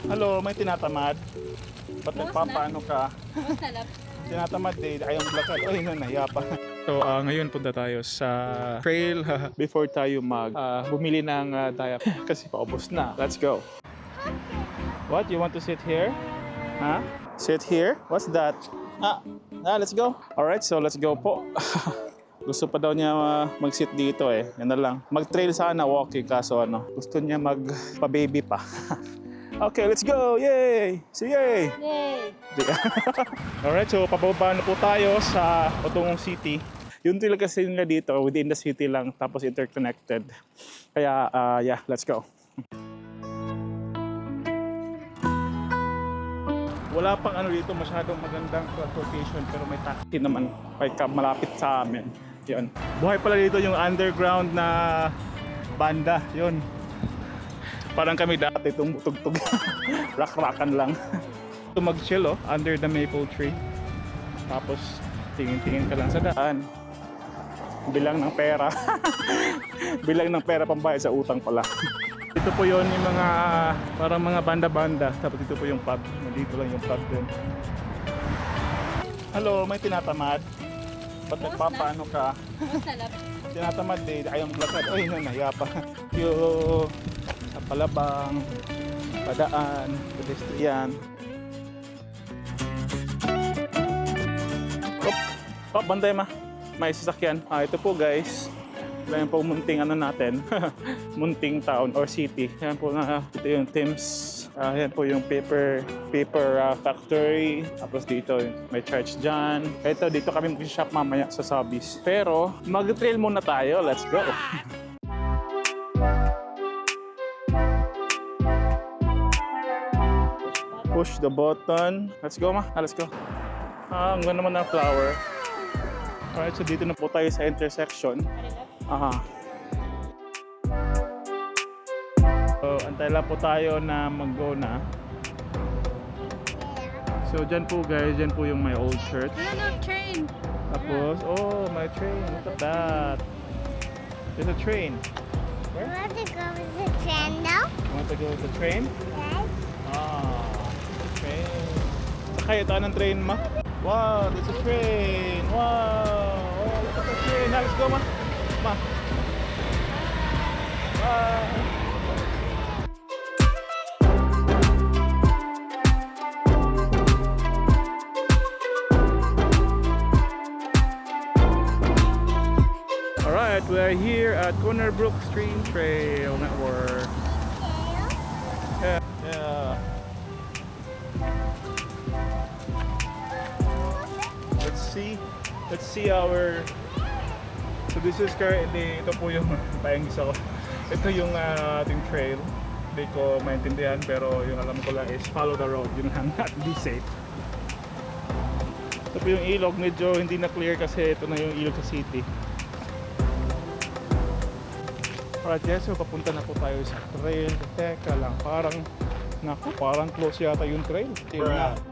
Hello, may tinatamad? Ba't nagpapaano ka? Tinatamad eh, ayaw maglakad. Ay, nahiya pa. So, ngayon punta tayo sa trail before tayo bumili ng diaper kasi paubos na. Let's go. What? You want to sit here? Huh? Sit here? What's that? Let's go. Alright, so let's go po. Gusto pa daw niya mag-sit dito eh. Yan na lang. Mag-trail sana, walking, kaso gusto niya magpa-baby pa. Okay, let's go! Yay! Say yay! Yay! Alright, so pababa na po tayo sa Otongong City. Yung trail kasi nila dito, within the city lang, tapos interconnected. Kaya, yeah, let's go. Wala pang dito, masyadong magandang transportation, pero may taxi naman, malapit sa amin. Yun. Buhay pala dito yung underground na banda, yun. Parang kami dati tumutugtog. Rak-rakan lang. Ito mag-chill under the maple tree. Tapos tingin-tingin ka lang sa daan. Bilang ng pera. Bilang ng pera pambayad sa utang pala. Ito po yon yung mga parang mga banda-banda. Tapos ito po yung pub. Nandito lang yung pub din. Hello, may tinatamad? Ba't nagpapaano ka? Tinatamad eh, ayaw maglakad. Ay, nahiya pa. Yung sa palabang, padaan, pedestrian. Oh, bantay ma. May sasakyan. Ito po guys. Yan po munting natin. Munting town or city. Yan po ito yung Tim's. Yan po yung paper factory. Tapos dito may church dyan. Ito dito kami mag-shop mamaya sa Sobeys. Pero mag-trail muna tayo. Let's go. Push the button. Let's go ma. Let's go. Ang ganda naman ng flower. Alright, so dito na po tayo sa intersection. So, antay lang po tayo na mag-go na. So, dyan po guys, dyan po yung my old church. Train! Tapos, oh, my train. Look at that. There's a train. You want to go with the train now? You want to go with the train? Yes. Train. Sakay, ito anong train ma? Wow, there's a train. Wow. Oh, look at the train. Let's go ma. Ma. Alright, we are here at Corner Brook Stream Trail Network. Yeah. Let's see our. So this is currently, ito po yung paengis ako. Ito yung ating trail. Hindi ko maintindihan pero yung alam ko lang is follow the road. Yun lang, not be safe. Ito po yung ilog, medyo hindi na clear kasi ito na yung ilog sa city. Alright guys, so papunta na po tayo sa trail. Teka lang, parang close yata yung trail.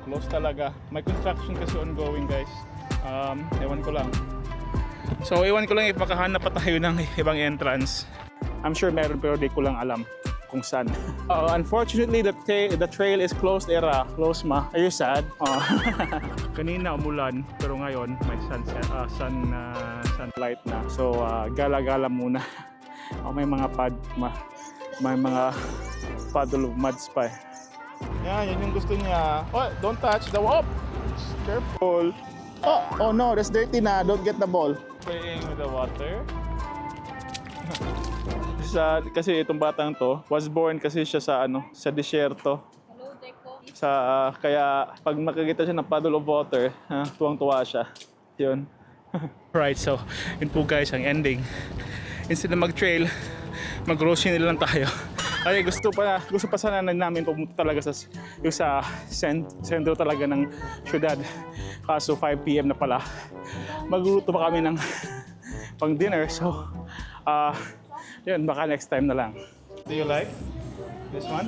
Close talaga. May construction kasi ongoing guys. Ewan ko lang. So ewan ko lang if makahanap pa tayo ng ibang entrance. I'm sure meron pero di ko lang alam kung saan. Unfortunately, the trail is closed era. Closed ma. Are you sad? Kanina umulan pero ngayon may sunlight na. So gala-gala muna. May mga puddle of muds pa. Yan yung gusto niya. Oh, don't touch the wall. Careful. Oh no, that's dirty na. Don't get the ball. Playing with the water. Kasi itong batang to was born kasi siya sa desierto. Kaya pag makakita siya ng puddle of water, tuwang-tuwa siya. Yun. Right, so yun po guys ang ending. Instead na mag-trail, mag-grocery na lang tayo. Ay gusto pa sana namin pumunta talaga sa sentro talaga ng syudad. Kaso 5 PM na pala. Magluto pa kami ng pang dinner. So yun, baka next time na lang. Do you like this one?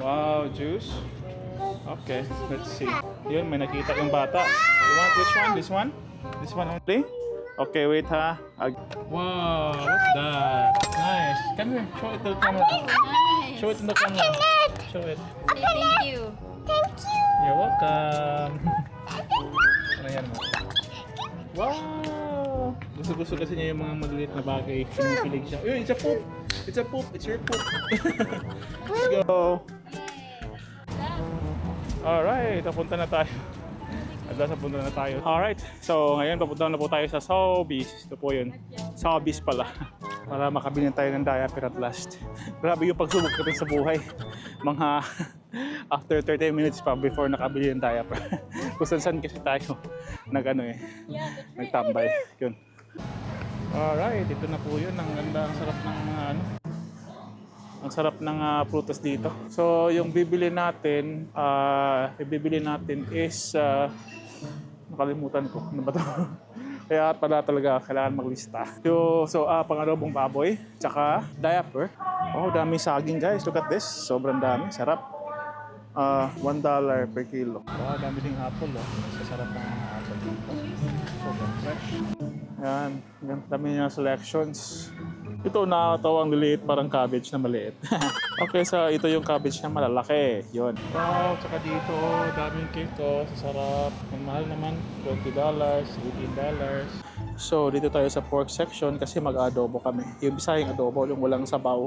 Wow, juice. Okay, let's see. Yun, may nakita yung bata. You want which one? This one? This one only? Okay, wait ha. Wow, what's that? Nice. Come here, show it to the camera. Nice. Show it to the camera. Show it. Say thank you. Thank you. You're welcome. Ano yan mo? Wow! Gusto kasi niya yung mga maliliit na bagay. Pinipilig siya. Yun, it's a poop! It's a poop! It's your poop! Let's go! Alright, papunta na tayo. At last, papunta na tayo. Alright, so ngayon papunta na po tayo sa Sobeys. Ito po yun. Sobeys pala. Para makabili tayo ng diaper at last. Grabe yung pagsubok natin sa buhay. Mga after 30 minutes pa before nakabili ng diaper. Kung saan kasi tayo nagtambay. Yun. Alright, ito na po yun. Ang ganda, ang sarap ng mga ang sarap ng prutas dito. So, yung bibili natin is nakalimutan ko. Ano ba ito? Kaya pala talaga kailangan maglista. So, pang-adobong baboy, tsaka diaper. Oh, daming saging guys. Look at this. Sobrang dami. Sarap. $1 per kilo. Wow, dami ding apple. Sasarap ng mga apple dito. Sobrang fresh. Yan. Dami niya selections. Ito nakakatawa ang liliit, parang cabbage na maliit. Okay, so ito yung cabbage na malalaki. Yun. Wow, tsaka dito, daming cake to. Sarap. Ang mahal naman, $20, $18. So, dito tayo sa pork section kasi mag-adobo kami. Yung bisayang adobo, yung walang sabaw,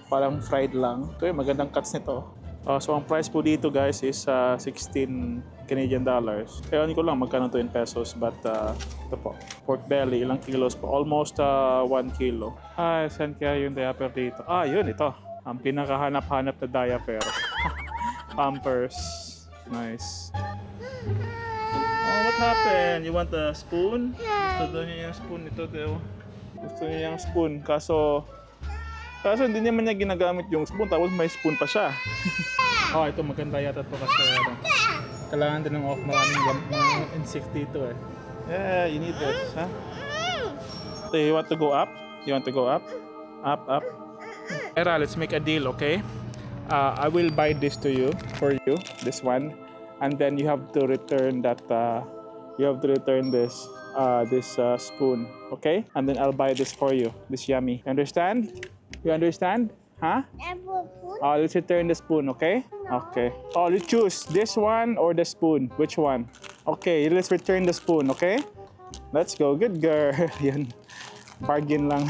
parang fried lang. Ito yung magandang cuts nito. So, ang price po dito guys is $16 Canadian. Kaya ko lang magkano to in pesos, but ito po, pork belly, ilang kilos po? Almost 1 kilo. Saan kaya yung diaper dito? Yun, ito. Ang pinakahanap-hanap na diaper. Pampers. Nice. Oh, what happened? You want a spoon? Gusto niya yung spoon ito, Teo. Gusto niya yung spoon, kaso hindi naman niya ginagamit yung spoon, tapos may spoon pa siya. Ito maganda yata to kasi kailangan din ng off, maraming insect dito eh. Yeah, you need this, huh? So you want to go up? You want to go up? Up. Era, let's make a deal, okay? I will buy this for you, this one. And then you have to return that, this spoon, okay? And then I'll buy this for you, this yummy. Understand? You understand? Huh? Apple food. Let's return the spoon, okay? Okay. You choose this one or the spoon. Which one? Okay, let's return the spoon, okay? Let's go. Good girl. Yan. Bargain lang.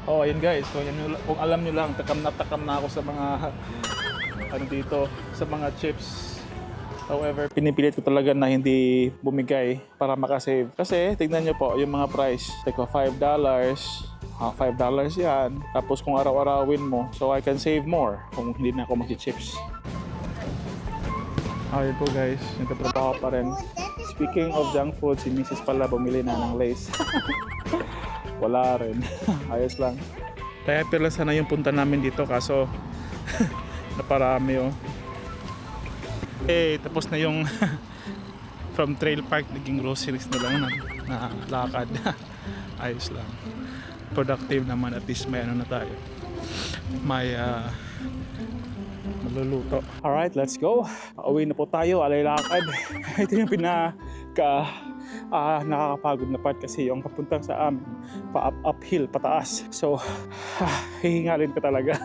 Ayun guys. So, kung alam nyo lang, takam na ako sa mga dito, sa mga chips. However, pinipilit ko talaga na hindi bumigay para makasave. Kasi, tignan nyo po, yung mga price. Like $5. $5 yan. Tapos kung araw-arawin mo, so I can save more kung hindi na ako mag-chips. Yun po guys, nagtatrabaho pa rin. Speaking of junk food, si Mrs. pala bumili na ng Lays. Wala rin. Ayos lang. Kaya pala sana yung punta namin dito kaso naparami tapos na yung from Trail Park, naging groceries na lang na lakad. Ayos lang. Productive naman, at least may na tayo. May maluluto. Alright, let's go. Pauwi na po tayo, alay lakad. Ito yung nakakapagod na part kasi yung papuntang sa amin, uphill, pataas. So, hihingalin ka talaga.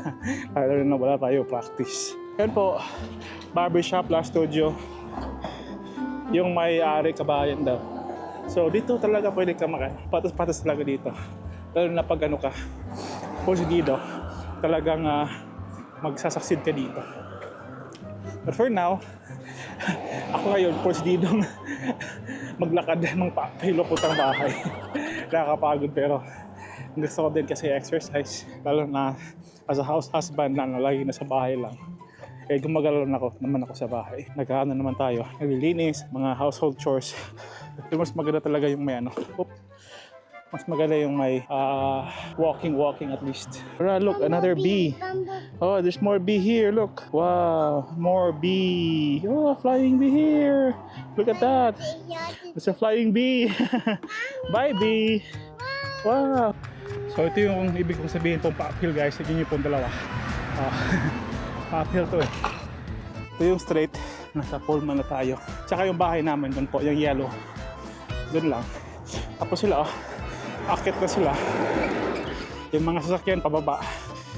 Lalo na wala tayo practice. Yan po, barbershop last studio. Yung may-ari kabayan daw. So, dito talaga pwede ka patas-patas talaga dito. Lalo na pag ka, porsigido, talagang magsasucceed ka dito. But for now, ako ngayon, porsigidong maglakad ng hilokot ang bahay. Nakakapagod pero gusto ko din kasi exercise. Lalo na as a house husband na lagi na sa bahay lang. Gumagalaw naman ako sa bahay. Nagkaano naman tayo, naglilinis, mga household chores. Pero mas maganda talaga yung may mas maganda yung may walking at least. Look, another bee. There's more bee here. Look. Wow, more bee. Flying bee here. Look at that. It's a flying bee. Bye, bee. Wow. So ito yung ibig kong sabihin pong pa-uphill guys. Ito yung pong dalawa. Pa-uphill to eh. Ito yung straight. Nasa Pullman na tayo. Tsaka yung bahay namin doon po, yung yellow. Doon lang. Tapos sila akit na sila. Yung mga sasakyan pababa.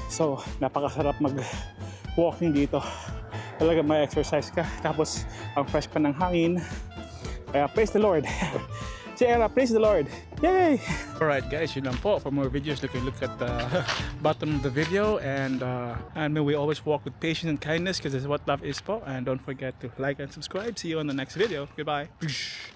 So, napakasarap mag-walking dito. talaga may exercise ka. Tapos, ang fresh pa ng hangin. Kaya, praise the Lord. Si Era, praise the Lord. Yay! Alright guys, yun lang po. For more videos, look at the bottom of the video. And may we always walk with patience and kindness because that's what love is po. And don't forget to like and subscribe. See you on the next video. Goodbye.